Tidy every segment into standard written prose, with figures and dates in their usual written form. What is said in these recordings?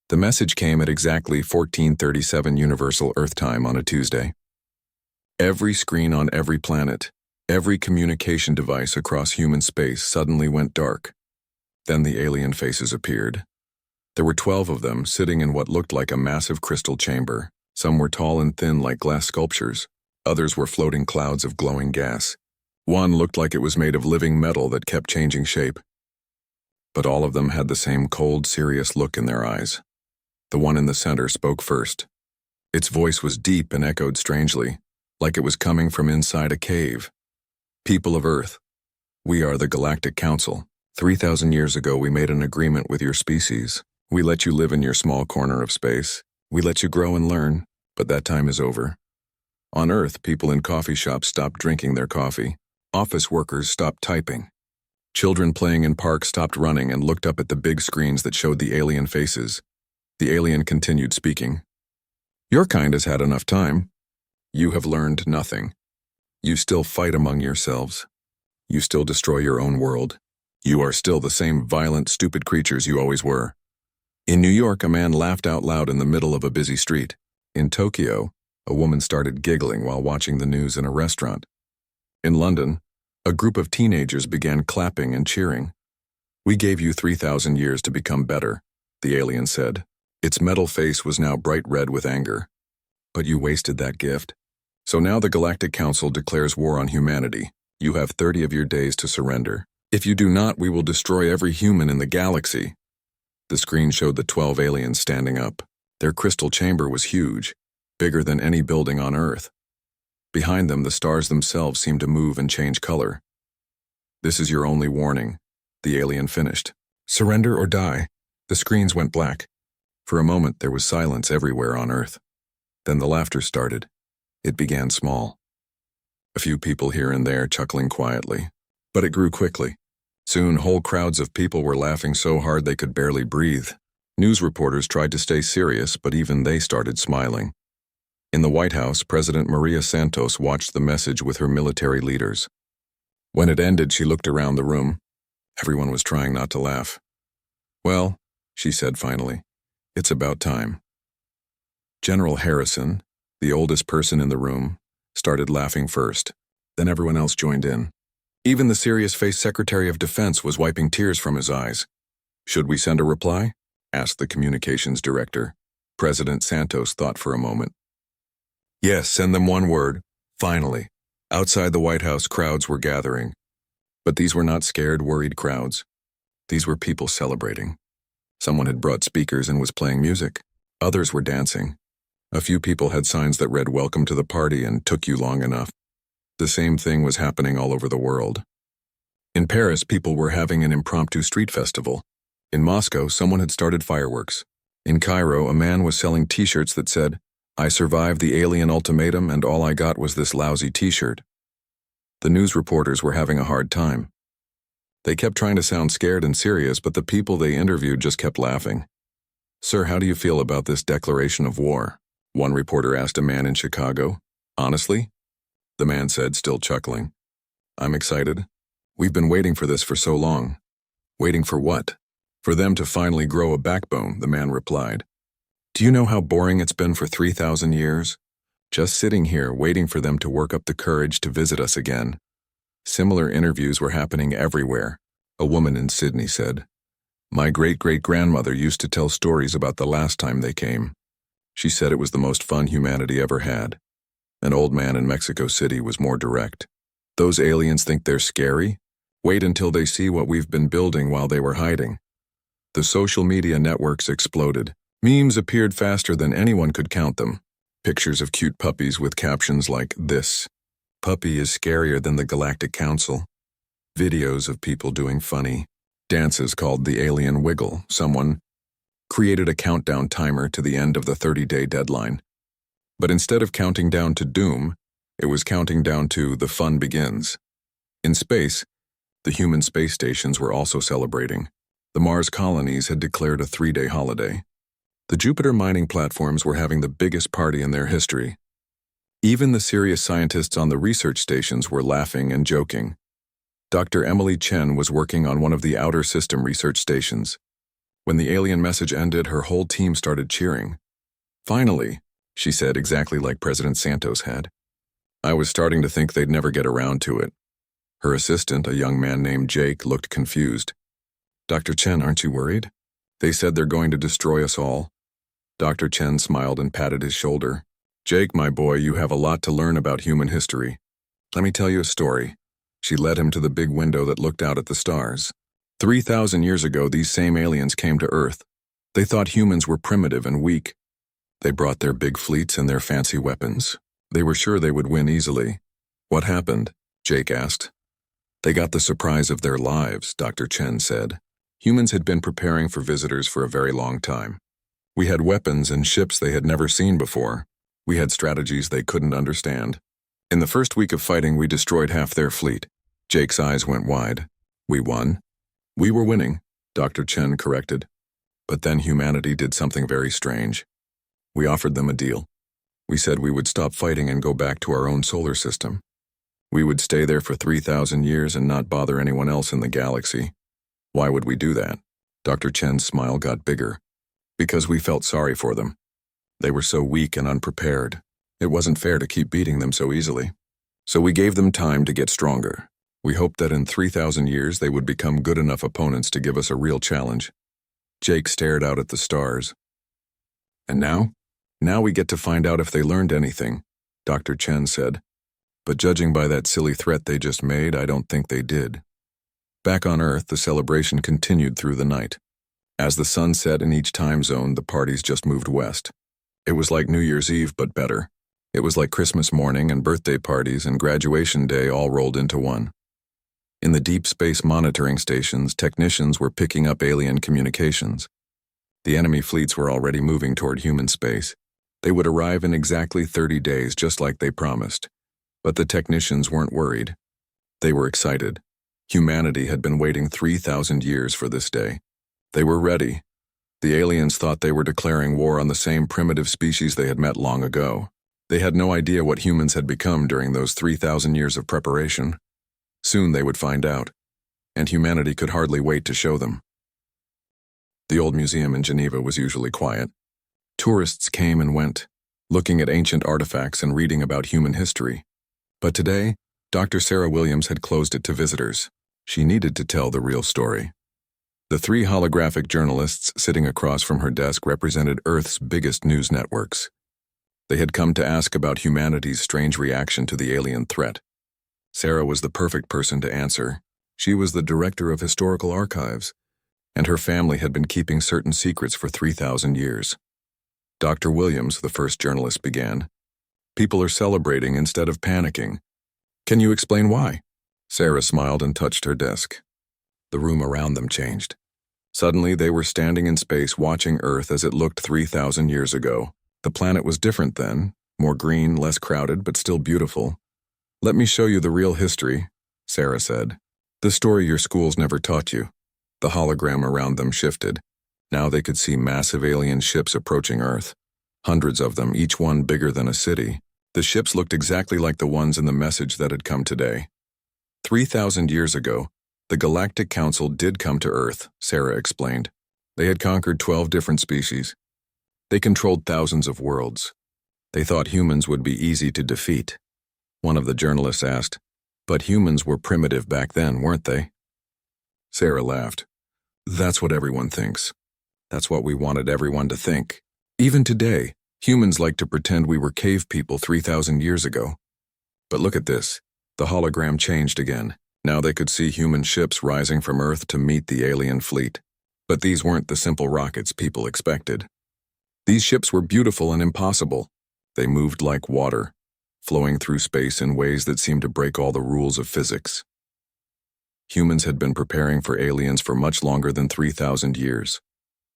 The message came at exactly 14:37 Universal Earth Time on a Tuesday. Every screen on every planet, every communication device across human space suddenly went dark. Then the alien faces appeared. There were 12 of them sitting in what looked like a massive crystal chamber. Some were tall and thin like glass sculptures. Others were floating clouds of glowing gas. One looked like it was made of living metal that kept changing shape. But all of them had the same cold, serious look in their eyes. The one in the center spoke first. Its voice was deep and echoed strangely, like it was coming from inside a cave. People of Earth, we are the Galactic Council. 3,000 years ago, we made an agreement with your species. We let you live in your small corner of space. We let you grow and learn, but that time is over. On Earth, people in coffee shops stopped drinking their coffee. Office workers stopped typing. Children playing in parks stopped running and looked up at the big screens that showed the alien faces. The alien continued speaking. Your kind has had enough time. You have learned nothing. You still fight among yourselves. You still destroy your own world. You are still the same violent, stupid creatures you always were. In New York, a man laughed out loud in the middle of a busy street. In Tokyo, a woman started giggling while watching the news in a restaurant. In London, a group of teenagers began clapping and cheering. We gave you 3,000 years to become better, the alien said. Its metal face was now bright red with anger. But you wasted that gift. So now the Galactic Council declares war on humanity. You have 30 of your days to surrender. If you do not, we will destroy every human in the galaxy. The screen showed the 12 aliens standing up. Their crystal chamber was huge, bigger than any building on Earth. Behind them, the stars themselves seemed to move and change color. This is your only warning, the alien finished. Surrender or die. The screens went black. For a moment, there was silence everywhere on Earth. Then the laughter started. It began small. A few people here and there chuckling quietly. But it grew quickly. Soon, whole crowds of people were laughing so hard they could barely breathe. News reporters tried to stay serious, but even they started smiling. In the White House, President Maria Santos watched the message with her military leaders. When it ended, she looked around the room. Everyone was trying not to laugh. Well, she said finally, it's about time. General Harrison, the oldest person in the room, started laughing first. Then everyone else joined in. Even the serious-faced Secretary of Defense was wiping tears from his eyes. Should we send a reply? Asked the communications director. President Santos thought for a moment. Yes, send them one word. Finally. Outside the White House, crowds were gathering. But these were not scared, worried crowds. These were people celebrating. Someone had brought speakers and was playing music. Others were dancing. A few people had signs that read, "Welcome to the party," and "Took you long enough." The same thing was happening all over the world. In Paris, people were having an impromptu street festival. In Moscow, someone had started fireworks. In Cairo, a man was selling t-shirts that said, "I survived the alien ultimatum and all I got was this lousy t-shirt." The news reporters were having a hard time. They kept trying to sound scared and serious, but the people they interviewed just kept laughing. "Sir, how do you feel about this declaration of war?" One reporter asked a man in Chicago. "Honestly?" The man said, still chuckling. "I'm excited. We've been waiting for this for so long." "Waiting for what?" "For them to finally grow a backbone," the man replied. "Do you know how boring it's been for 3,000 years? Just sitting here waiting for them to work up the courage to visit us again." Similar interviews were happening everywhere. A woman in Sydney said, "My great-great-grandmother used to tell stories about the last time they came. She said it was the most fun humanity ever had." An old man in Mexico City was more direct. "Those aliens think they're scary? Wait until they see what we've been building while they were hiding." The social media networks exploded. Memes appeared faster than anyone could count them. Pictures of cute puppies with captions like, "This puppy is scarier than the Galactic Council." Videos of people doing funny dances called the Alien Wiggle. Someone created a countdown timer to the end of the 30-day deadline. But instead of counting down to doom, it was counting down to the fun begins. In space, the human space stations were also celebrating. The Mars colonies had declared a 3-day holiday. The Jupiter mining platforms were having the biggest party in their history. Even the serious scientists on the research stations were laughing and joking. Dr. Emily Chen was working on one of the outer system research stations. When the alien message ended, her whole team started cheering. "Finally," she said, exactly like President Santos had. "I was starting to think they'd never get around to it." Her assistant, a young man named Jake, looked confused. "Dr. Chen, aren't you worried? They said they're going to destroy us all." Dr. Chen smiled and patted his shoulder. "Jake, my boy, you have a lot to learn about human history. Let me tell you a story." She led him to the big window that looked out at the stars. 3,000 years ago, these same aliens came to Earth. They thought humans were primitive and weak. They brought their big fleets and their fancy weapons. They were sure they would win easily. "What happened?" Jake asked. "They got the surprise of their lives," Dr. Chen said. "Humans had been preparing for visitors for a very long time. We had weapons and ships they had never seen before. We had strategies they couldn't understand. In the first week of fighting, we destroyed half their fleet." Jake's eyes went wide. "We won?" "We were winning," Dr. Chen corrected. "But then humanity did something very strange. We offered them a deal. We said we would stop fighting and go back to our own solar system. We would stay there for 3,000 years and not bother anyone else in the galaxy. Why would we do that?" Dr. Chen's smile got bigger. "Because we felt sorry for them. They were so weak and unprepared. It wasn't fair to keep beating them so easily. So we gave them time to get stronger. We hoped that in 3,000 years they would become good enough opponents to give us a real challenge." Jake stared out at the stars. "And now? Now we get to find out if they learned anything," Dr. Chen said. "But judging by that silly threat they just made, I don't think they did." Back on Earth, the celebration continued through the night. As the sun set in each time zone, the parties just moved west. It was like New Year's Eve, but better. It was like Christmas morning and birthday parties and graduation day all rolled into one. In the deep space monitoring stations, technicians were picking up alien communications. The enemy fleets were already moving toward human space. They would arrive in exactly 30 days, just like they promised. But the technicians weren't worried. They were excited. Humanity had been waiting 3,000 years for this day. They were ready. The aliens thought they were declaring war on the same primitive species they had met long ago. They had no idea what humans had become during those 3,000 years of preparation. Soon they would find out, and humanity could hardly wait to show them. The old museum in Geneva was usually quiet. Tourists came and went, looking at ancient artifacts and reading about human history. But today, Dr. Sarah Williams had closed it to visitors. She needed to tell the real story. The 3 holographic journalists sitting across from her desk represented Earth's biggest news networks. They had come to ask about humanity's strange reaction to the alien threat. Sarah was the perfect person to answer. She was the director of historical archives, and her family had been keeping certain secrets for 3,000 years. Dr. Williams, the first journalist, began. "People are celebrating instead of panicking. Can you explain why?" Sarah smiled and touched her desk. The room around them changed. Suddenly, they were standing in space watching Earth as it looked 3,000 years ago. The planet was different then, more green, less crowded, but still beautiful. "Let me show you the real history," Sarah said. "The story your schools never taught you." The hologram around them shifted. Now they could see massive alien ships approaching Earth. Hundreds of them, each one bigger than a city. The ships looked exactly like the ones in the message that had come today. 3,000 years ago, the Galactic Council did come to Earth, Sarah explained. They had conquered 12 different species. They controlled thousands of worlds. They thought humans would be easy to defeat. One of the journalists asked, "But humans were primitive back then, weren't they?" Sarah laughed. "That's what everyone thinks. That's what we wanted everyone to think. Even today, humans like to pretend we were cave people 3,000 years ago. But look at this. The hologram changed again. Now they could see human ships rising from Earth to meet the alien fleet. But these weren't the simple rockets people expected. These ships were beautiful and impossible. They moved like water, flowing through space in ways that seemed to break all the rules of physics. Humans had been preparing for aliens for much longer than 3,000 years,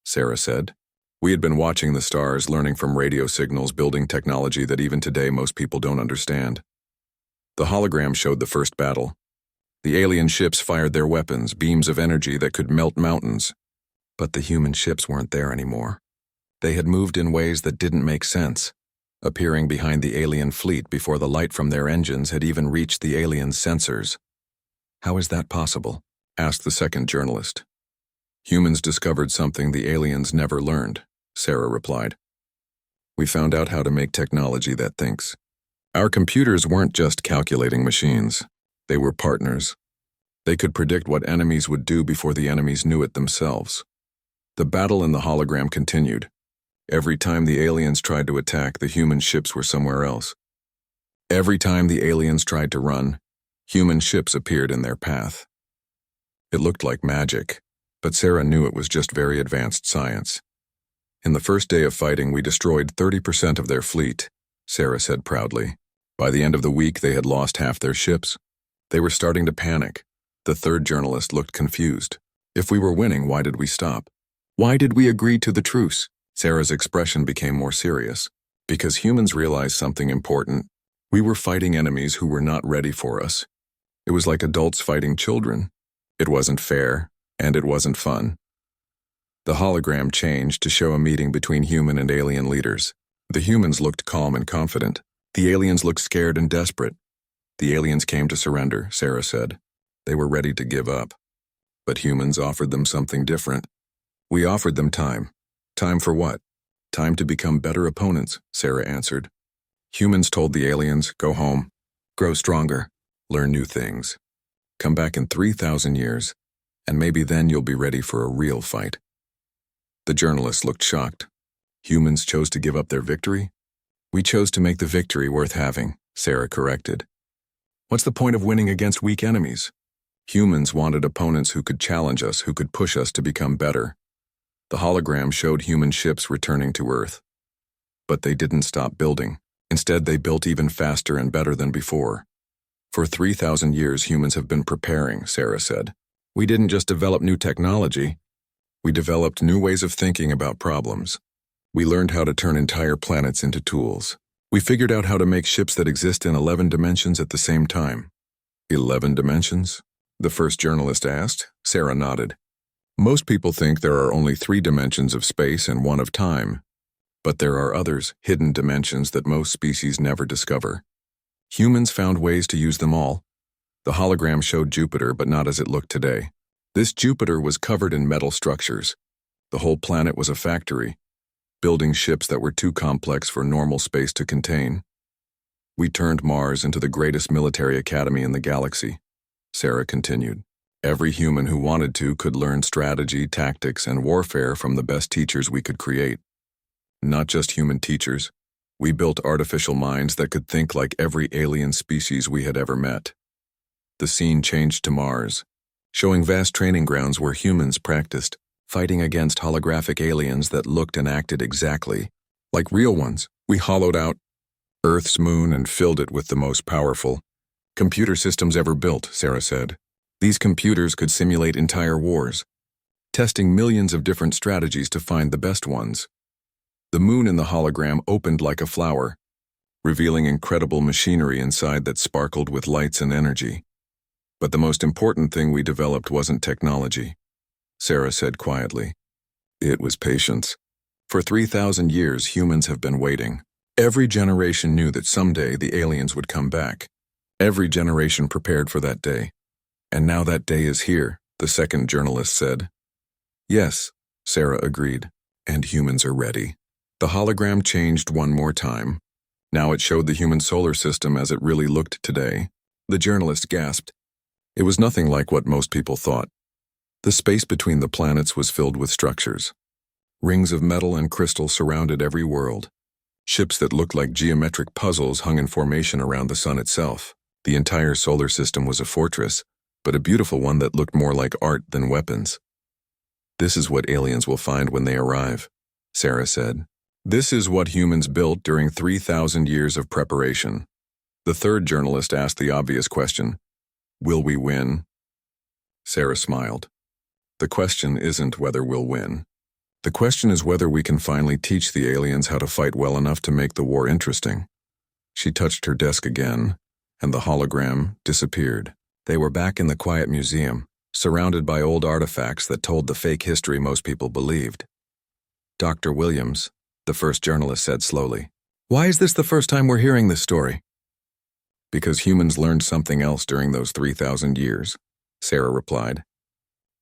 Sarah said. We had been watching the stars, learning from radio signals, building technology that even today most people don't understand. The hologram showed the first battle. The alien ships fired their weapons, beams of energy that could melt mountains. But the human ships weren't there anymore. They had moved in ways that didn't make sense, appearing behind the alien fleet before the light from their engines had even reached the aliens' sensors. "How is that possible?" asked the second journalist. Humans discovered something the aliens never learned, Sarah replied. We found out how to make technology that thinks. Our computers weren't just calculating machines. They were partners. They could predict what enemies would do before the enemies knew it themselves. The battle in the hologram continued. Every time the aliens tried to attack, the human ships were somewhere else. Every time the aliens tried to run, human ships appeared in their path. It looked like magic, but Sarah knew it was just very advanced science. In the first day of fighting, we destroyed 30% of their fleet, Sarah said proudly. By the end of the week, they had lost half their ships. They were starting to panic. The third journalist looked confused. If we were winning, why did we stop? Why did we agree to the truce? Sarah's expression became more serious. Because humans realized something important. We were fighting enemies who were not ready for us. It was like adults fighting children. It wasn't fair, and it wasn't fun. The hologram changed to show a meeting between human and alien leaders. The humans looked calm and confident. The aliens looked scared and desperate. The aliens came to surrender, Sarah said. They were ready to give up. But humans offered them something different. We offered them time. Time for what? Time to become better opponents, Sarah answered. Humans told the aliens, go home, grow stronger, learn new things. Come back in 3,000 years, and maybe then you'll be ready for a real fight. The journalists looked shocked. Humans chose to give up their victory? We chose to make the victory worth having, Sarah corrected. What's the point of winning against weak enemies? Humans wanted opponents who could challenge us, who could push us to become better. The hologram showed human ships returning to Earth. But they didn't stop building. Instead, they built even faster and better than before. For 3,000 years, humans have been preparing, Sarah said. We didn't just develop new technology. We developed new ways of thinking about problems. We learned how to turn entire planets into tools. We figured out how to make ships that exist in 11 dimensions at the same time. 11 dimensions? The first journalist asked. Sarah nodded. Most people think there are only 3 dimensions of space and 1 of time. But there are others, hidden dimensions that most species never discover. Humans found ways to use them all. The hologram showed Jupiter, but not as it looked today. This Jupiter was covered in metal structures. The whole planet was a factory, building ships that were too complex for normal space to contain. We turned Mars into the greatest military academy in the galaxy, Sarah continued. Every human who wanted to could learn strategy, tactics, and warfare from the best teachers we could create. Not just human teachers. We built artificial minds that could think like every alien species we had ever met. The scene changed to Mars, showing vast training grounds where humans practiced, fighting against holographic aliens that looked and acted exactly like real ones. We hollowed out Earth's moon and filled it with the most powerful computer systems ever built, Sarah said. These computers could simulate entire wars, testing millions of different strategies to find the best ones. The moon in the hologram opened like a flower, revealing incredible machinery inside that sparkled with lights and energy. But the most important thing we developed wasn't technology, Sarah said quietly. It was patience. For 3,000 years, humans have been waiting. Every generation knew that someday the aliens would come back. Every generation prepared for that day. And now that day is here, the second journalist said. Yes, Sarah agreed, and humans are ready. The hologram changed one more time. Now it showed the human solar system as it really looked today. The journalist gasped. It was nothing like what most people thought. The space between the planets was filled with structures. Rings of metal and crystal surrounded every world. Ships that looked like geometric puzzles hung in formation around the sun itself. The entire solar system was a fortress, but a beautiful one that looked more like art than weapons. This is what aliens will find when they arrive, Sarah said. This is what humans built during 3,000 years of preparation. The third journalist asked the obvious question, will we win? Sarah smiled. The question isn't whether we'll win. The question is whether we can finally teach the aliens how to fight well enough to make the war interesting. She touched her desk again, and the hologram disappeared. They were back in the quiet museum, surrounded by old artifacts that told the fake history most people believed. Dr. Williams, the first journalist said slowly, why is this the first time we're hearing this story? Because humans learned something else during those 3,000 years, Sarah replied.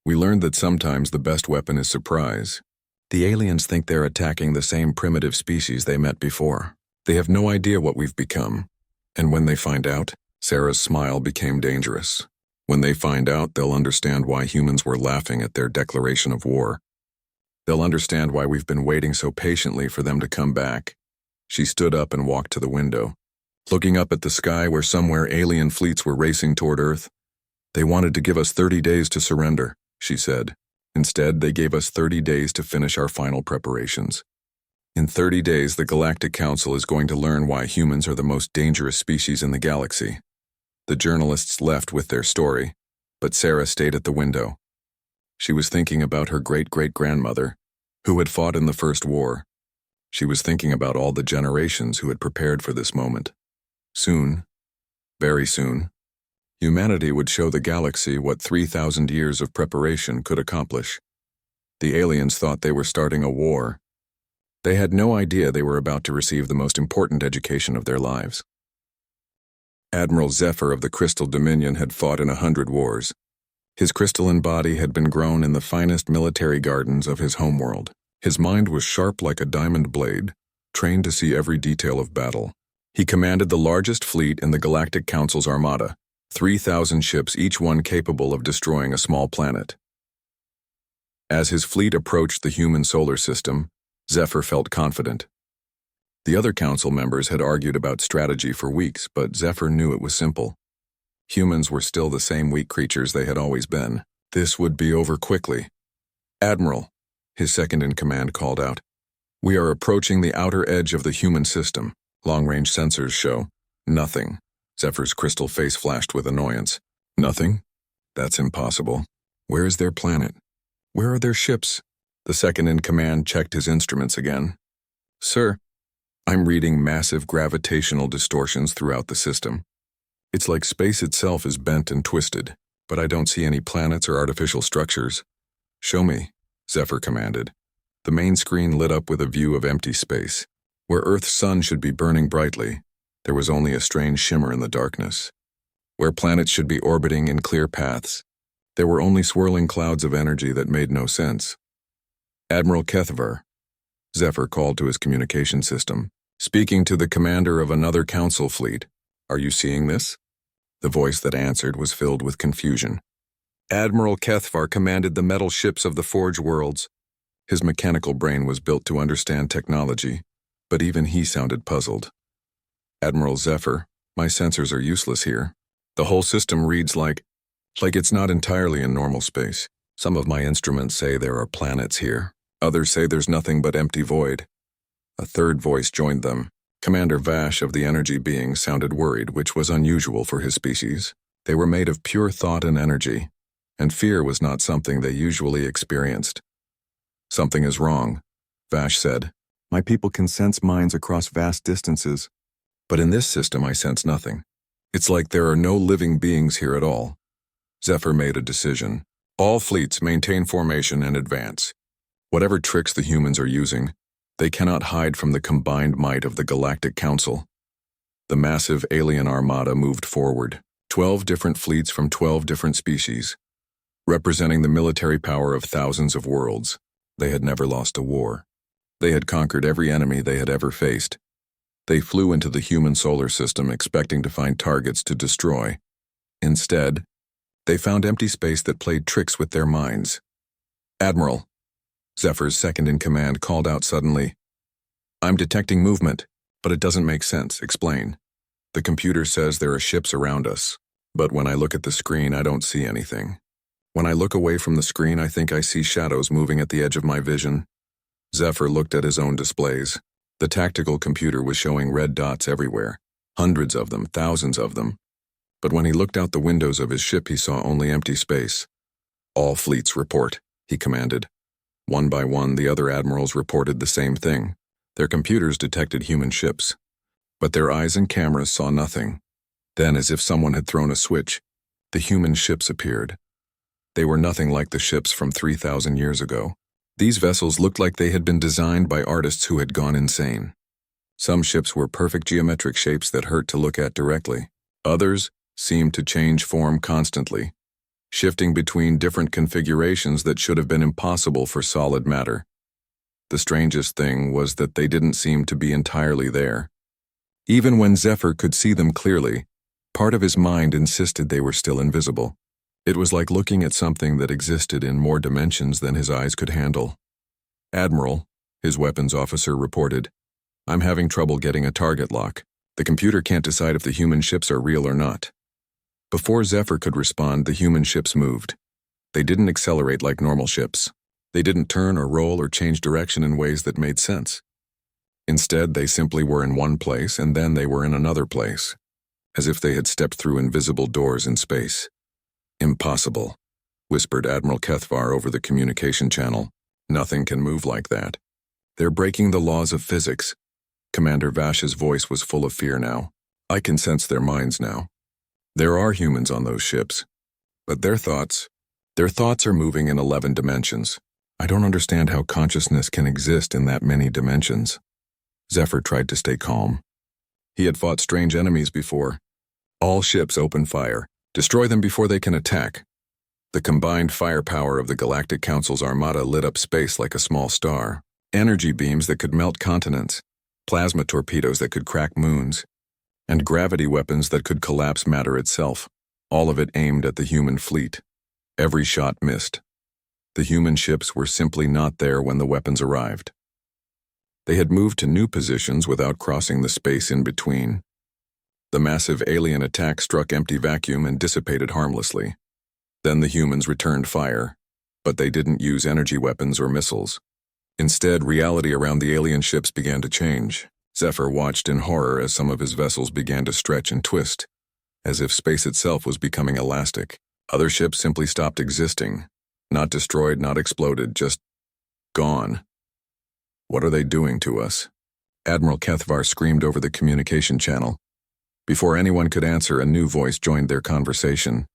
We learned that sometimes the best weapon is surprise. The aliens think they're attacking the same primitive species they met before. They have no idea what we've become. And when they find out, Sarah's smile became dangerous. When they find out, they'll understand why humans were laughing at their declaration of war. They'll understand why we've been waiting so patiently for them to come back. She stood up and walked to the window, looking up at the sky where somewhere alien fleets were racing toward Earth. They wanted to give us 30 days to surrender, she said. Instead, they gave us 30 days to finish our final preparations. In 30 days, the Galactic Council is going to learn why humans are the most dangerous species in the galaxy. The journalists left with their story, but Sarah stayed at the window. She was thinking about her great-great-grandmother, who had fought in the First War. She was thinking about all the generations who had prepared for this moment. Soon, very soon, humanity would show the galaxy what 3,000 years of preparation could accomplish. The aliens thought they were starting a war. They had no idea they were about to receive the most important education of their lives. Admiral Zephyr of the Crystal Dominion had fought in 100 wars. His crystalline body had been grown in the finest military gardens of his homeworld. His mind was sharp like a diamond blade, trained to see every detail of battle. He commanded the largest fleet in the Galactic Council's armada, 3,000 ships, each one capable of destroying a small planet. As his fleet approached the human solar system, Zephyr felt confident. The other council members had argued about strategy for weeks, but Zephyr knew it was simple. Humans were still the same weak creatures they had always been. This would be over quickly. "Admiral," his second-in-command called out, "we are approaching the outer edge of the human system. Long-range sensors show nothing." Zephyr's crystal face flashed with annoyance. "Nothing? That's impossible. Where is their planet? Where are their ships?" The second-in-command checked his instruments again. "Sir, I'm reading massive gravitational distortions throughout the system. It's like space itself is bent and twisted, but I don't see any planets or artificial structures." "Show me," Zephyr commanded. The main screen lit up with a view of empty space. Where Earth's sun should be burning brightly, there was only a strange shimmer in the darkness. Where planets should be orbiting in clear paths, there were only swirling clouds of energy that made no sense. "Admiral Kethvar," Zephyr called to his communication system, speaking to the commander of another council fleet. "Are you seeing this?" The voice that answered was filled with confusion. Admiral Kethvar commanded the metal ships of the Forge Worlds. His mechanical brain was built to understand technology, but even he sounded puzzled. "Admiral Zephyr, my sensors are useless here. The whole system reads like it's not entirely in normal space. Some of my instruments say there are planets here. Others say there's nothing but empty void." A third voice joined them. Commander Vash of the energy beings sounded worried, which was unusual for his species. They were made of pure thought and energy, and fear was not something they usually experienced. "Something is wrong," Vash said. "My people can sense minds across vast distances, but in this system I sense nothing. It's like there are no living beings here at all." Zephyr made a decision. "All fleets maintain formation and advance. Whatever tricks the humans are using, they cannot hide from the combined might of the Galactic Council." The massive alien armada moved forward, 12 different fleets from 12 different species, representing the military power of thousands of worlds. They had never lost a war. They had conquered every enemy they had ever faced. They flew into the human solar system expecting to find targets to destroy. Instead, they found empty space that played tricks with their minds. "Admiral," Zephyr's second-in-command called out suddenly, "I'm detecting movement, but it doesn't make sense. Explain." "The computer says there are ships around us, but when I look at the screen, I don't see anything. When I look away from the screen, I think I see shadows moving at the edge of my vision." Zephyr looked at his own displays. The tactical computer was showing red dots everywhere, hundreds of them, thousands of them. But when he looked out the windows of his ship, he saw only empty space. "All fleets report," he commanded. One by one, the other admirals reported the same thing. Their computers detected human ships, but their eyes and cameras saw nothing. Then, as if someone had thrown a switch, the human ships appeared. They were nothing like the ships from 3,000 years ago. These vessels looked like they had been designed by artists who had gone insane. Some ships were perfect geometric shapes that hurt to look at directly. Others seemed to change form constantly. shifting between different configurations that should have been impossible for solid matter. The strangest thing was that they didn't seem to be entirely there. Even when Zephyr could see them clearly, part of his mind insisted they were still invisible. It was like looking at something that existed in more dimensions than his eyes could handle. "Admiral," his weapons officer reported, "I'm having trouble getting a target lock. The computer can't decide if the human ships are real or not." Before Zephyr could respond, the human ships moved. They didn't accelerate like normal ships. They didn't turn or roll or change direction in ways that made sense. Instead, they simply were in one place and then they were in another place, as if they had stepped through invisible doors in space. "Impossible," whispered Admiral Kethvar over the communication channel. "Nothing can move like that. They're breaking the laws of physics." Commander Vash's voice was full of fear now. "I can sense their minds now. There are humans on those ships, but their thoughts are moving in 11 dimensions. I don't understand how consciousness can exist in that many dimensions." Zephyr tried to stay calm. He had fought strange enemies before. "All ships open fire. Destroy them before they can attack." The combined firepower of the Galactic Council's armada lit up space like a small star. Energy beams that could melt continents, plasma torpedoes that could crack moons, and gravity weapons that could collapse matter itself, all of it aimed at the human fleet. Every shot missed. The human ships were simply not there when the weapons arrived. They had moved to new positions without crossing the space in between. The massive alien attack struck empty vacuum and dissipated harmlessly. Then the humans returned fire, but they didn't use energy weapons or missiles. Instead, reality around the alien ships began to change. Zephyr watched in horror as some of his vessels began to stretch and twist, as if space itself was becoming elastic. Other ships simply stopped existing. Not destroyed, not exploded, just gone. "What are they doing to us?" Admiral Kethvar screamed over the communication channel. Before anyone could answer, a new voice joined their conversation.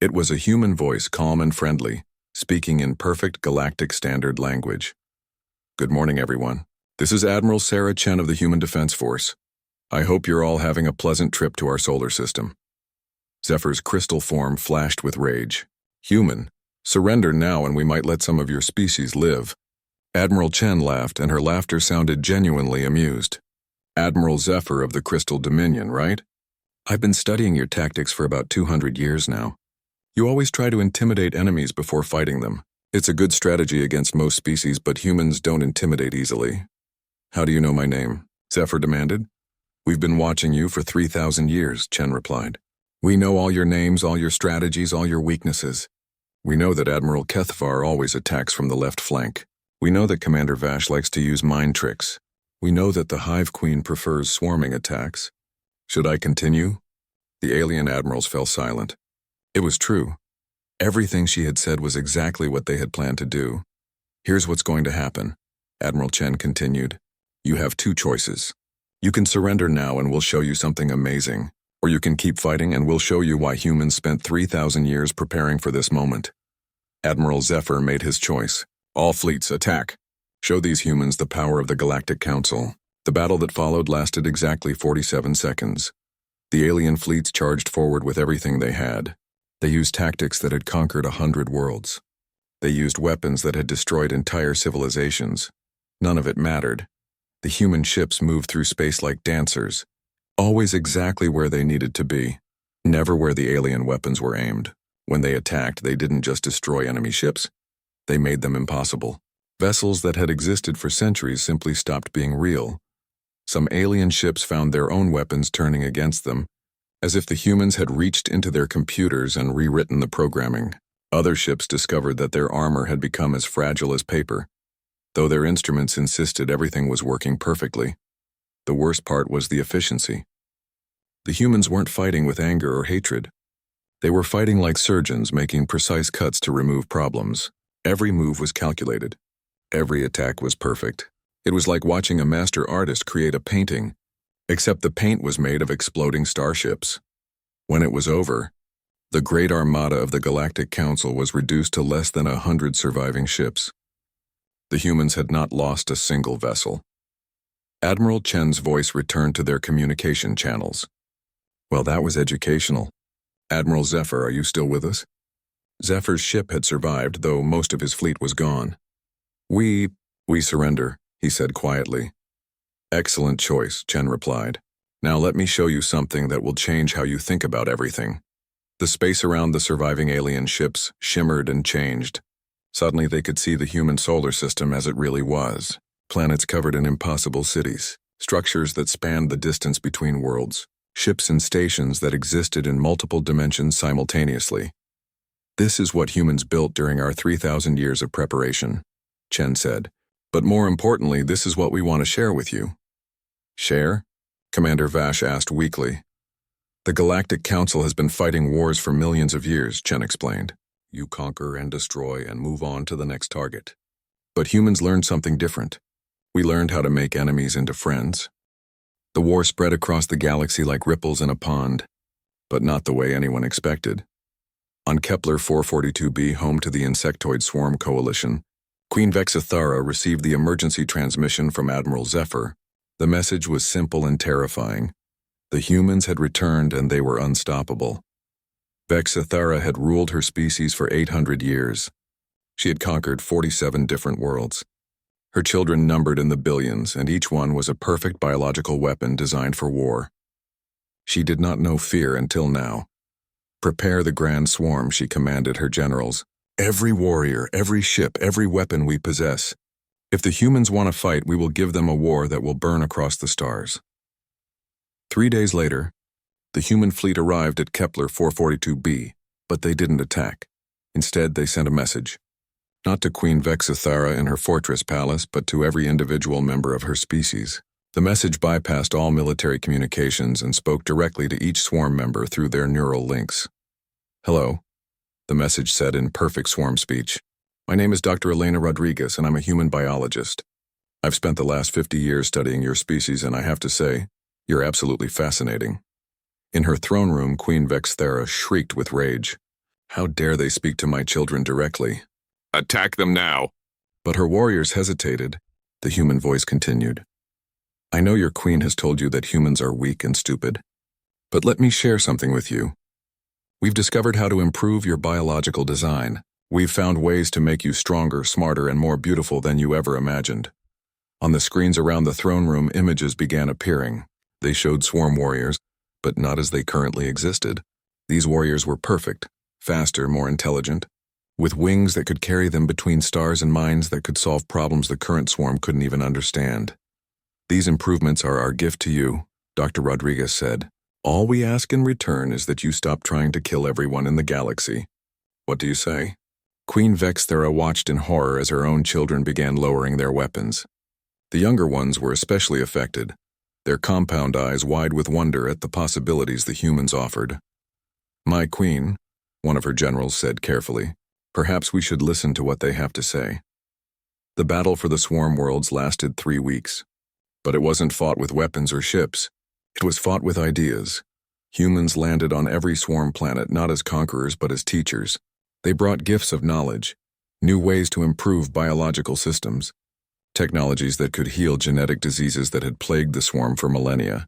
It was a human voice, calm and friendly, speaking in perfect galactic standard language. "Good morning, everyone. This is Admiral Sarah Chen of the Human Defense Force. I hope you're all having a pleasant trip to our solar system." Zephyr's crystal form flashed with rage. "Human, surrender now and we might let some of your species live." Admiral Chen laughed, and her laughter sounded genuinely amused. "Admiral Zephyr of the Crystal Dominion, right? I've been studying your tactics for about 200 years now. You always try to intimidate enemies before fighting them. It's a good strategy against most species, but humans don't intimidate easily." "How do you know my name?" Zephyr demanded. "We've been watching you for 3,000 years, Chen replied. "We know all your names, all your strategies, all your weaknesses. We know that Admiral Kethvar always attacks from the left flank. We know that Commander Vash likes to use mind tricks. We know that the Hive Queen prefers swarming attacks. Should I continue?" The alien admirals fell silent. It was true. Everything she had said was exactly what they had planned to do. "Here's what's going to happen," Admiral Chen continued. "You have two choices. You can surrender now and we'll show you something amazing, or you can keep fighting and we'll show you why humans spent 3,000 years preparing for this moment." Admiral Zephyr made his choice. "All fleets, attack. Show these humans the power of the Galactic Council." The battle that followed lasted exactly 47 seconds. The alien fleets charged forward with everything they had. They used tactics that had conquered 100 worlds. They used weapons that had destroyed entire civilizations. None of it mattered. The human ships moved through space like dancers, always exactly where they needed to be, never where the alien weapons were aimed. When they attacked, they didn't just destroy enemy ships. They made them impossible. Vessels that had existed for centuries simply stopped being real. Some alien ships found their own weapons turning against them, as if the humans had reached into their computers and rewritten the programming. Other ships discovered that their armor had become as fragile as paper, though their instruments insisted everything was working perfectly. The worst part was the efficiency. The humans weren't fighting with anger or hatred. They were fighting like surgeons, making precise cuts to remove problems. Every move was calculated. Every attack was perfect. It was like watching a master artist create a painting, except the paint was made of exploding starships. When it was over, the great armada of the Galactic Council was reduced to less than 100 surviving ships. The humans had not lost a single vessel. Admiral Chen's voice returned to their communication channels. "Well, that was educational. Admiral Zephyr, are you still with us?" Zephyr's ship had survived, though most of his fleet was gone. We surrender, he said quietly. Excellent choice, Chen replied. Now let me show you something that will change how you think about everything. The space around the surviving alien ships shimmered and changed. Suddenly they could see the human solar system as it really was. Planets covered in impossible cities, structures that spanned the distance between worlds, ships and stations that existed in multiple dimensions simultaneously. This is what humans built during our 3,000 years of preparation, Chen said. But more importantly, this is what we want to share with you. Share? Commander Vash asked weakly. The Galactic Council has been fighting wars for millions of years, Chen explained. You conquer and destroy and move on to the next target. But humans learned something different. We learned how to make enemies into friends. The war spread across the galaxy like ripples in a pond, but not the way anyone expected. On Kepler 442b, home to the Insectoid Swarm Coalition, Queen Vexithara received the emergency transmission from Admiral Zephyr. The message was simple and terrifying. The humans had returned and they were unstoppable. Vexithara had ruled her species for 800 years. She had conquered 47 different worlds. Her children numbered in the billions, and each one was a perfect biological weapon designed for war. She did not know fear until now. Prepare the grand swarm, she commanded her generals. Every warrior, every ship, every weapon we possess. If the humans want to fight, we will give them a war that will burn across the stars. 3 days later, the human fleet arrived at Kepler 442b, but they didn't attack. Instead, they sent a message. Not to Queen Vexithara in her fortress palace, but to every individual member of her species. The message bypassed all military communications and spoke directly to each swarm member through their neural links. Hello, the message said in perfect swarm speech. My name is Dr. Elena Rodriguez, and I'm a human biologist. I've spent the last 50 years studying your species, and I have to say, you're absolutely fascinating. In her throne room, Queen Vexithara shrieked with rage. How dare they speak to my children directly? Attack them now! But her warriors hesitated. The human voice continued. I know your queen has told you that humans are weak and stupid, but let me share something with you. We've discovered how to improve your biological design. We've found ways to make you stronger, smarter, and more beautiful than you ever imagined. On the screens around the throne room, images began appearing. They showed swarm warriors, but not as they currently existed. These warriors were perfect, faster, more intelligent, with wings that could carry them between stars and minds that could solve problems the current swarm couldn't even understand. These improvements are our gift to you, Dr. Rodriguez said. All we ask in return is that you stop trying to kill everyone in the galaxy. What do you say? Queen Vexithara watched in horror as her own children began lowering their weapons. The younger ones were especially affected, their compound eyes wide with wonder at the possibilities the humans offered. My queen, one of her generals said carefully, perhaps we should listen to what they have to say. The battle for the swarm worlds lasted 3 weeks. But it wasn't fought with weapons or ships. It was fought with ideas. Humans landed on every swarm planet not as conquerors but as teachers. They brought gifts of knowledge, new ways to improve biological systems, technologies that could heal genetic diseases that had plagued the swarm for millennia,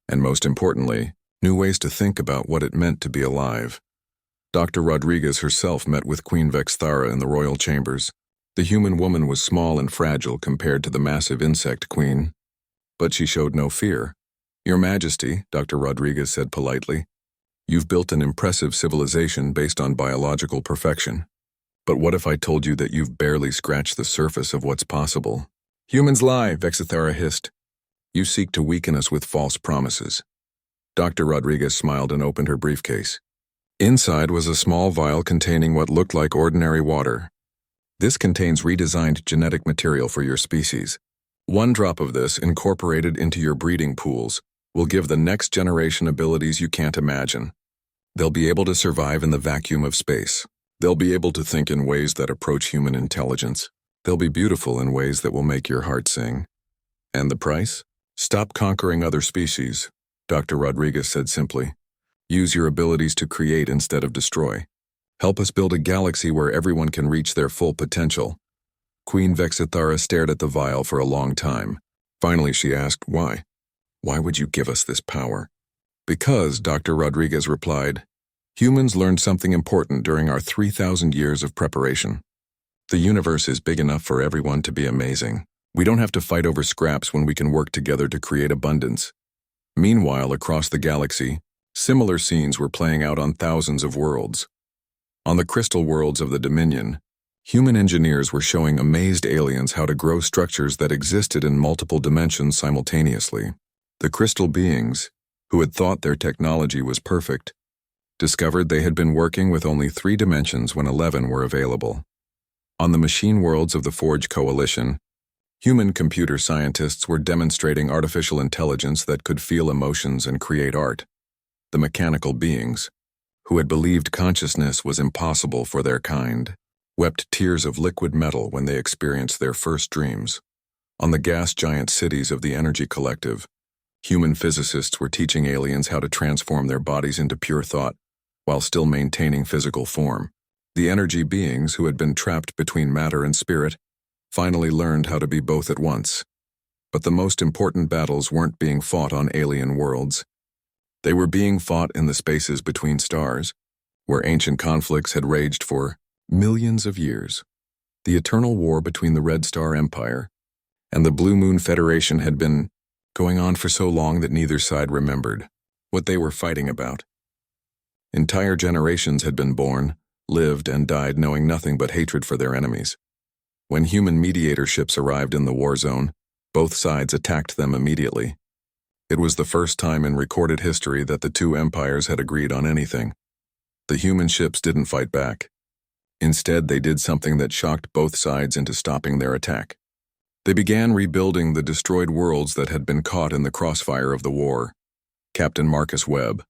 and most importantly, new ways to think about what it meant to be alive. Dr. Rodriguez herself met with Queen Vexithara in the royal chambers. The human woman was small and fragile compared to the massive insect queen, but she showed no fear. Your Majesty, Dr. Rodriguez said politely, you've built an impressive civilization based on biological perfection. But what if I told you that you've barely scratched the surface of what's possible? Humans lie, Vexithara hissed. You seek to weaken us with false promises. Dr. Rodriguez smiled and opened her briefcase. Inside was a small vial containing what looked like ordinary water. This contains redesigned genetic material for your species. 1 drop of this, incorporated into your breeding pools, will give the next generation abilities you can't imagine. They'll be able to survive in the vacuum of space. They'll be able to think in ways that approach human intelligence. They'll be beautiful in ways that will make your heart sing. And the price? Stop conquering other species, Dr. Rodriguez said simply. Use your abilities to create instead of destroy. Help us build a galaxy where everyone can reach their full potential. Queen Vexithara stared at the vial for a long time. Finally, she asked, why? Why would you give us this power? Because, Dr. Rodriguez replied, Humans learned something important during our 3,000 years of preparation. The universe is big enough for everyone to be amazing. We don't have to fight over scraps when we can work together to create abundance. Meanwhile, across the galaxy, similar scenes were playing out on thousands of worlds. On the crystal worlds of the Dominion, human engineers were showing amazed aliens how to grow structures that existed in multiple dimensions simultaneously. The crystal beings, who had thought their technology was perfect, discovered they had been working with only 3 dimensions when 11 were available. On the machine worlds of the Forge Coalition, human computer scientists were demonstrating artificial intelligence that could feel emotions and create art. The mechanical beings, who had believed consciousness was impossible for their kind, wept tears of liquid metal when they experienced their first dreams. On the gas giant cities of the Energy Collective, human physicists were teaching aliens how to transform their bodies into pure thought while still maintaining physical form. The energy beings, who had been trapped between matter and spirit, finally learned how to be both at once. But the most important battles weren't being fought on alien worlds. They were being fought in the spaces between stars, where ancient conflicts had raged for millions of years. The eternal war between the Red Star Empire and the Blue Moon Federation had been going on for so long that neither side remembered what they were fighting about. Entire generations had been born, lived, and died knowing nothing but hatred for their enemies. When human mediator ships arrived in the war zone, both sides attacked them immediately. It was the first time in recorded history that the two empires had agreed on anything. The human ships didn't fight back. Instead, they did something that shocked both sides into stopping their attack. They began rebuilding the destroyed worlds that had been caught in the crossfire of the war. Captain Marcus Webb,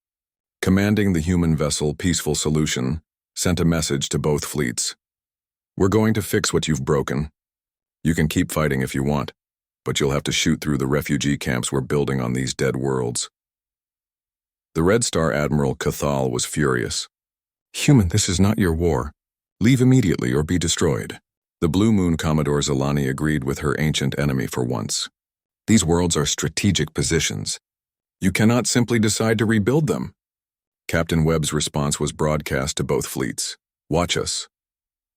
commanding the human vessel Peaceful Solution, sent a message to both fleets. "We're going to fix what you've broken. You can keep fighting if you want, but you'll have to shoot through the refugee camps we're building on these dead worlds." The Red Star Admiral Cathal was furious. "Human, this is not your war. Leave immediately or be destroyed." The Blue Moon Commodore Zalani agreed with her ancient enemy for once. "These worlds are strategic positions. You cannot simply decide to rebuild them." Captain Webb's response was broadcast to both fleets. "Watch us."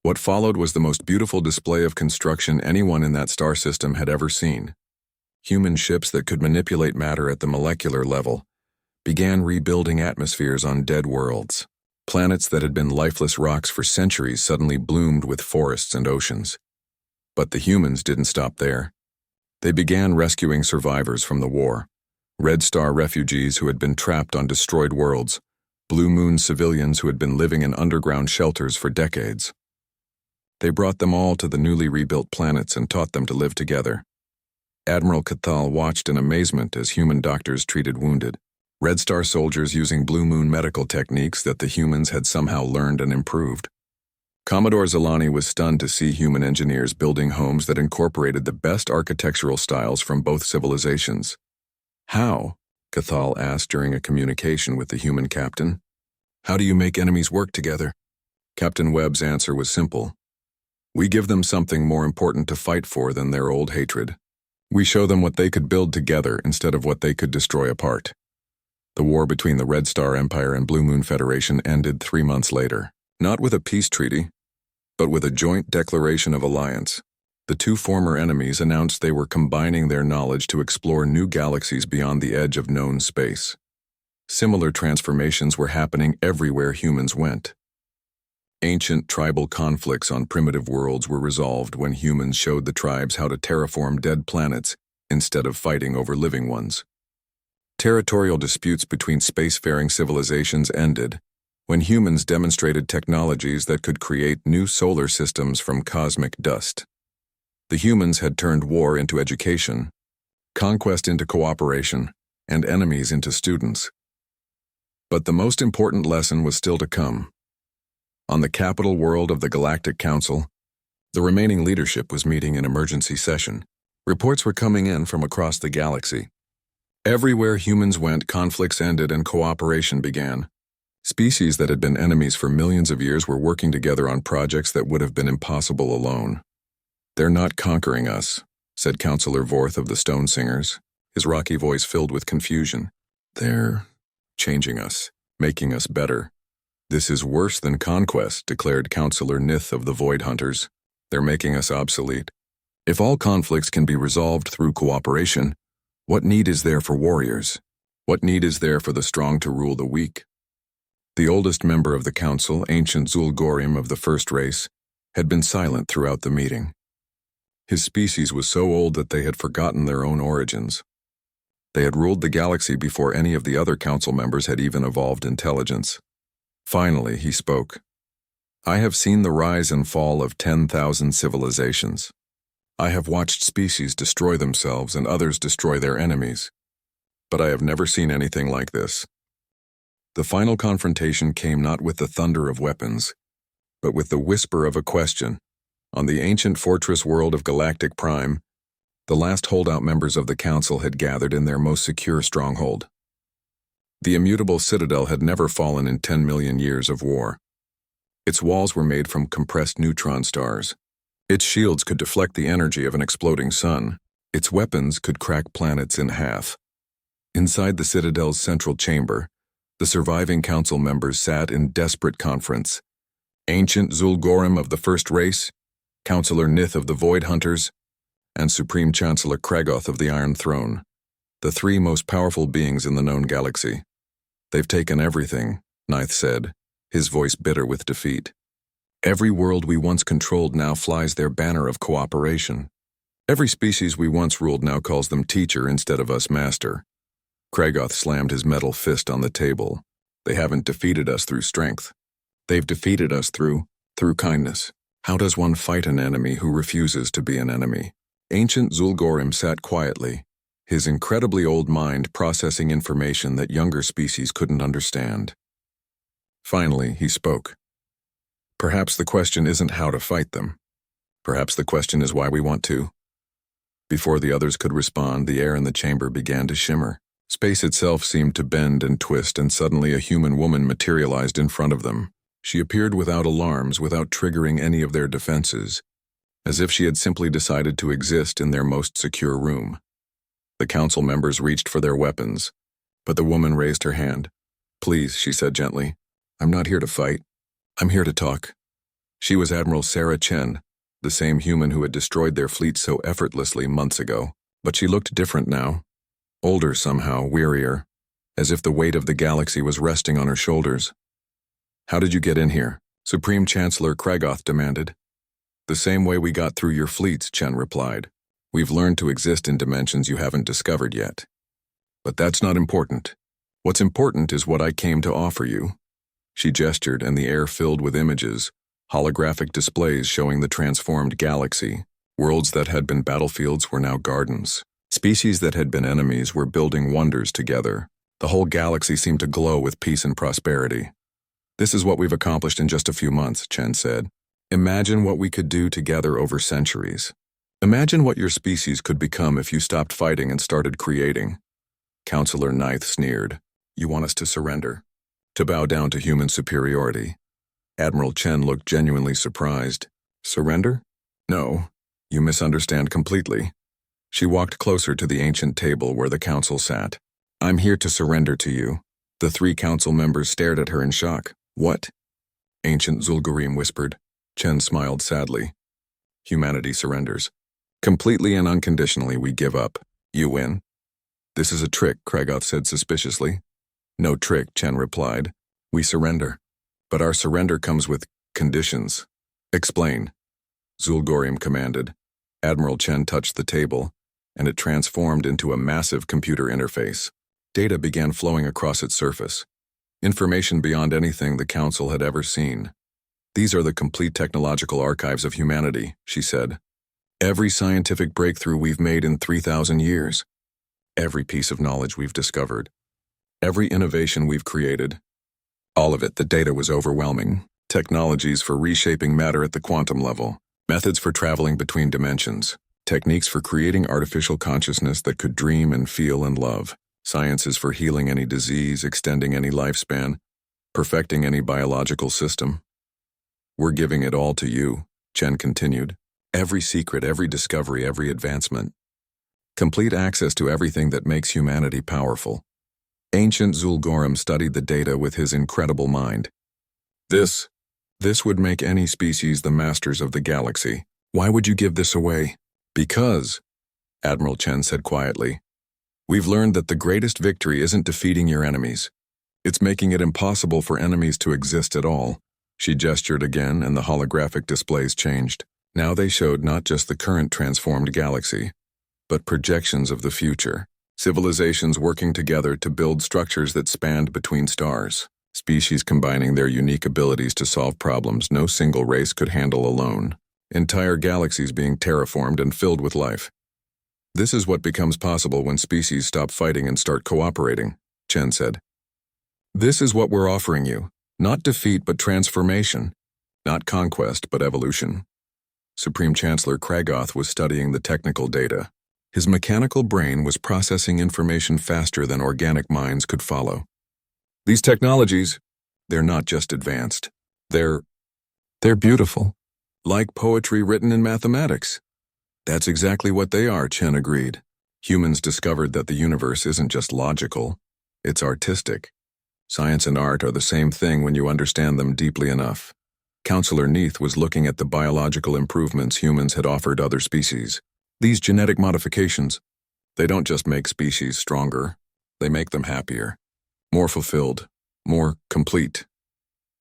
What followed was the most beautiful display of construction anyone in that star system had ever seen. Human ships that could manipulate matter at the molecular level began rebuilding atmospheres on dead worlds. Planets that had been lifeless rocks for centuries suddenly bloomed with forests and oceans. But the humans didn't stop there. They began rescuing survivors from the war. Red Star refugees who had been trapped on destroyed worlds, Blue Moon civilians who had been living in underground shelters for decades. They brought them all to the newly rebuilt planets and taught them to live together. Admiral Cathal watched in amazement as human doctors treated wounded. Red Star soldiers using Blue Moon medical techniques that the humans had somehow learned and improved. Commodore Zalani was stunned to see human engineers building homes that incorporated the best architectural styles from both civilizations. "How?" Cathal asked during a communication with the human captain. "How do you make enemies work together?" Captain Webb's answer was simple. "We give them something more important to fight for than their old hatred. We show them what they could build together instead of what they could destroy apart." The war between the Red Star Empire and Blue Moon Federation ended 3 months later, not with a peace treaty, but with a joint declaration of alliance. The two former enemies announced they were combining their knowledge to explore new galaxies beyond the edge of known space. Similar transformations were happening everywhere humans went. Ancient tribal conflicts on primitive worlds were resolved when humans showed the tribes how to terraform dead planets instead of fighting over living ones. Territorial disputes between spacefaring civilizations ended when humans demonstrated technologies that could create new solar systems from cosmic dust. The humans had turned war into education, conquest into cooperation, and enemies into students. But the most important lesson was still to come. On the capital world of the Galactic Council, the remaining leadership was meeting in emergency session. Reports were coming in from across the galaxy. Everywhere humans went, conflicts ended and cooperation began. Species that had been enemies for millions of years were working together on projects that would have been impossible alone. "They're not conquering us," said Counselor Vorth of the Stone Singers, his rocky voice filled with confusion. "They're changing us, making us better. This is worse than conquest, declared Counselor Nith of the Void Hunters. They're making us obsolete. If all conflicts can be resolved through cooperation, what need is there for warriors? What need is there for the strong to rule the weak? The oldest member of the council, ancient Zul'Gorim of the first race, had been silent throughout the meeting. His species was so old that they had forgotten their own origins. They had ruled the galaxy before any of the other council members had even evolved intelligence. Finally, he spoke. I have seen the rise and fall of 10,000 civilizations. I have watched species destroy themselves and others destroy their enemies. But I have never seen anything like this. The final confrontation came not with the thunder of weapons, but with the whisper of a question. On the ancient fortress world of Galactic Prime, the last holdout members of the council had gathered in their most secure stronghold. The immutable citadel had never fallen in 10 million years of war. Its walls were made from compressed neutron stars. Its shields could deflect the energy of an exploding sun. Its weapons could crack planets in half. Inside the citadel's central chamber, the surviving council members sat in desperate conference. Ancient Zul'Gorim of the first race, Counselor Nith of the Void Hunters, and Supreme Chancellor Kragoth of the Iron Throne, the three most powerful beings in the known galaxy. They've taken everything, Nith said, his voice bitter with defeat. Every world we once controlled now flies their banner of cooperation. Every species we once ruled now calls them teacher instead of us master. Kragoth slammed his metal fist on the table. They haven't defeated us through strength. They've defeated us through kindness. How does one fight an enemy who refuses to be an enemy? Ancient Zul'Gorim sat quietly, his incredibly old mind processing information that younger species couldn't understand. Finally, he spoke. Perhaps the question isn't how to fight them. Perhaps the question is why we want to. Before the others could respond, the air in the chamber began to shimmer. Space itself seemed to bend and twist, and suddenly a human woman materialized in front of them. She appeared without alarms, without triggering any of their defenses, as if she had simply decided to exist in their most secure room. The council members reached for their weapons, but the woman raised her hand. Please, she said gently, I'm not here to fight. I'm here to talk. She was Admiral Sarah Chen, the same human who had destroyed their fleet so effortlessly months ago. But she looked different now. Older somehow, wearier, as if the weight of the galaxy was resting on her shoulders. How did you get in here? Supreme Chancellor Kragoth demanded. The same way we got through your fleets, Chen replied. We've learned to exist in dimensions you haven't discovered yet. But that's not important. What's important is what I came to offer you. She gestured, and the air filled with images, holographic displays showing the transformed galaxy. Worlds that had been battlefields were now gardens. Species that had been enemies were building wonders together. The whole galaxy seemed to glow with peace and prosperity. This is what we've accomplished in just a few months, Chen said. Imagine what we could do together over centuries. Imagine what your species could become if you stopped fighting and started creating. Counselor Nith sneered. You want us to surrender? To bow down to human superiority? Admiral Chen looked genuinely surprised. Surrender? No, you misunderstand completely. She walked closer to the ancient table where the council sat. I'm here to surrender to you. The three council members stared at her in shock. What? Ancient Zul'Gorim whispered. Chen smiled sadly. Humanity surrenders. Completely and unconditionally we give up. You win. This is a trick, Kragoth said suspiciously. No trick, Chen replied. We surrender. But our surrender comes with conditions. Explain. Zul'Gorim commanded. Admiral Chen touched the table, and it transformed into a massive computer interface. Data began flowing across its surface. Information beyond anything the council had ever seen. These are the complete technological archives of humanity, she said. Every scientific breakthrough we've made in 3,000 years. Every piece of knowledge we've discovered. Every innovation we've created. All of it, the data was overwhelming. Technologies for reshaping matter at the quantum level. Methods for traveling between dimensions. Techniques for creating artificial consciousness that could dream and feel and love. Sciences for healing any disease, extending any lifespan, perfecting any biological system. We're giving it all to you, Chen continued. Every secret, every discovery, every advancement. Complete access to everything that makes humanity powerful. Ancient Zul'Gorim studied the data with his incredible mind. This, this would make any species the masters of the galaxy. Why would you give this away? Because, Admiral Chen said quietly, we've learned that the greatest victory isn't defeating your enemies. It's making it impossible for enemies to exist at all. She gestured again, and the holographic displays changed. Now they showed not just the current transformed galaxy, but projections of the future. Civilizations working together to build structures that spanned between stars. Species combining their unique abilities to solve problems no single race could handle alone. Entire galaxies being terraformed and filled with life. This is what becomes possible when species stop fighting and start cooperating, Chen said. This is what we're offering you. Not defeat but transformation. Not conquest but evolution. Supreme Chancellor Kragoth was studying the technical data. His mechanical brain was processing information faster than organic minds could follow. These technologies, they're not just advanced. They're beautiful. Like poetry written in mathematics. That's exactly what they are, Chen agreed. Humans discovered that the universe isn't just logical, it's artistic. Science and art are the same thing when you understand them deeply enough. Counselor Neath was looking at the biological improvements humans had offered other species. These genetic modifications, they don't just make species stronger, they make them happier, more fulfilled, more complete.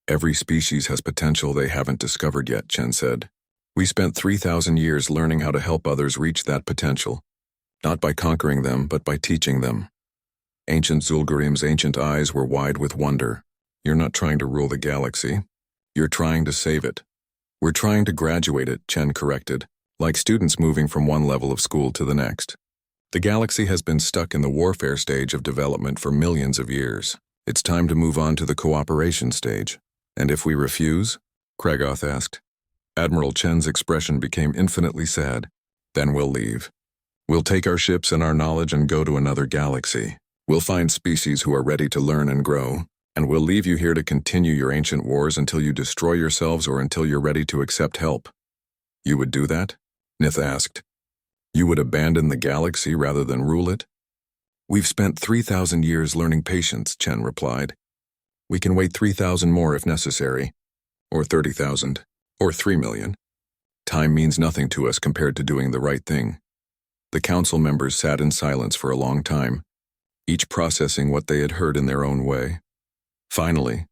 Every species has potential they haven't discovered yet, Chen said. We spent 3,000 years learning how to help others reach that potential, not by conquering them, but by teaching them. Ancient Zul'Garim's ancient eyes were wide with wonder. You're not trying to rule the galaxy. You're trying to save it. We're trying to graduate it, Chen corrected, like students moving from one level of school to the next. The galaxy has been stuck in the warfare stage of development for millions of years. It's time to move on to the cooperation stage. And if we refuse? Kragoth asked. Admiral Chen's expression became infinitely sad. Then we'll leave. We'll take our ships and our knowledge and go to another galaxy. We'll find species who are ready to learn and grow, and we'll leave you here to continue your ancient wars until you destroy yourselves or until you're ready to accept help. You would do that? Nith asked. You would abandon the galaxy rather than rule it? We've spent 3,000 years learning patience, Chen replied. We can wait 3,000 more if necessary, or 30,000, or 3 million. Time means nothing to us compared to doing the right thing. The council members sat in silence for a long time, each processing what they had heard in their own way. Finally,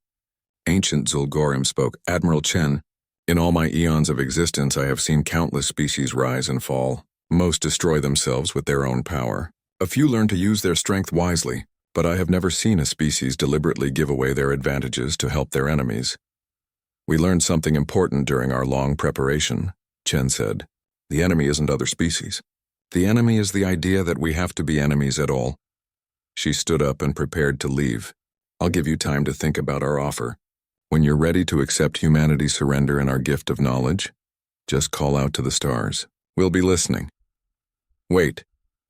ancient Zul'Garim spoke. Admiral Chen, in all my eons of existence I have seen countless species rise and fall. Most destroy themselves with their own power. A few learn to use their strength wisely, but I have never seen a species deliberately give away their advantages to help their enemies. We learned something important during our long preparation, Chen said. The enemy isn't other species. The enemy is the idea that we have to be enemies at all. She stood up and prepared to leave. I'll give you time to think about our offer. When you're ready to accept humanity's surrender and our gift of knowledge, just call out to the stars. We'll be listening. Wait,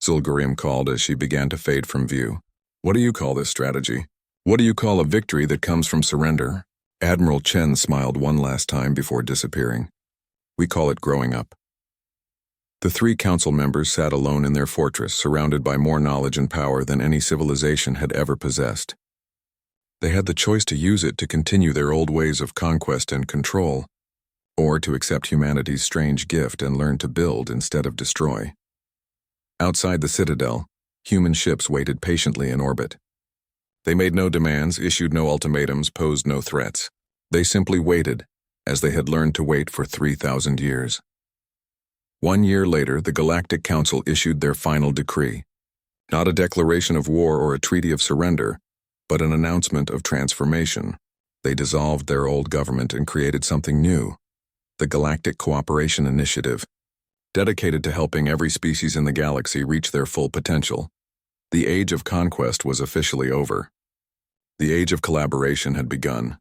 Zul'Garim called as she began to fade from view. What do you call this strategy? What do you call a victory that comes from surrender? Admiral Chen smiled one last time before disappearing. We call it growing up. The 3 council members sat alone in their fortress, surrounded by more knowledge and power than any civilization had ever possessed. They had the choice to use it to continue their old ways of conquest and control, or to accept humanity's strange gift and learn to build instead of destroy. Outside the Citadel, human ships waited patiently in orbit. They made no demands, issued no ultimatums, posed no threats. They simply waited, as they had learned to wait for 3,000 years. 1 year later, the Galactic Council issued their final decree. Not a declaration of war or a treaty of surrender, but an announcement of transformation. They dissolved their old government and created something new, the Galactic Cooperation Initiative, dedicated to helping every species in the galaxy reach their full potential. The age of conquest was officially over. The age of collaboration had begun.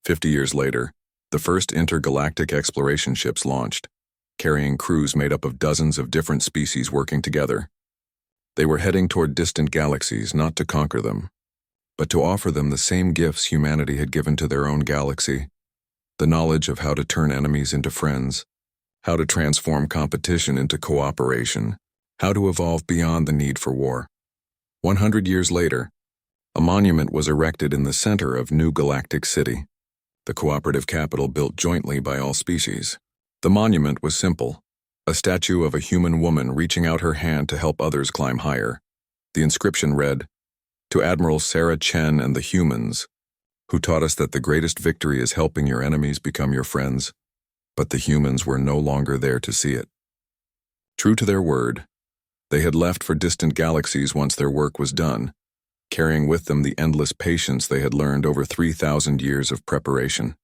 50 years later, the first intergalactic exploration ships launched, carrying crews made up of dozens of different species working together. They were heading toward distant galaxies not to conquer them, but to offer them the same gifts humanity had given to their own galaxy, the knowledge of how to turn enemies into friends, how to transform competition into cooperation, how to evolve beyond the need for war. 100 years later, a monument was erected in the center of New Galactic City. the cooperative capital built jointly by all species. The monument was simple, a statue of a human woman reaching out her hand to help others climb higher. The inscription read, "To Admiral Sarah Chen and the humans, who taught us that the greatest victory is helping your enemies become your friends." But the humans were no longer there to see it. True to their word, they had left for distant galaxies once their work was done, carrying with them the endless patience they had learned over 3,000 years of preparation.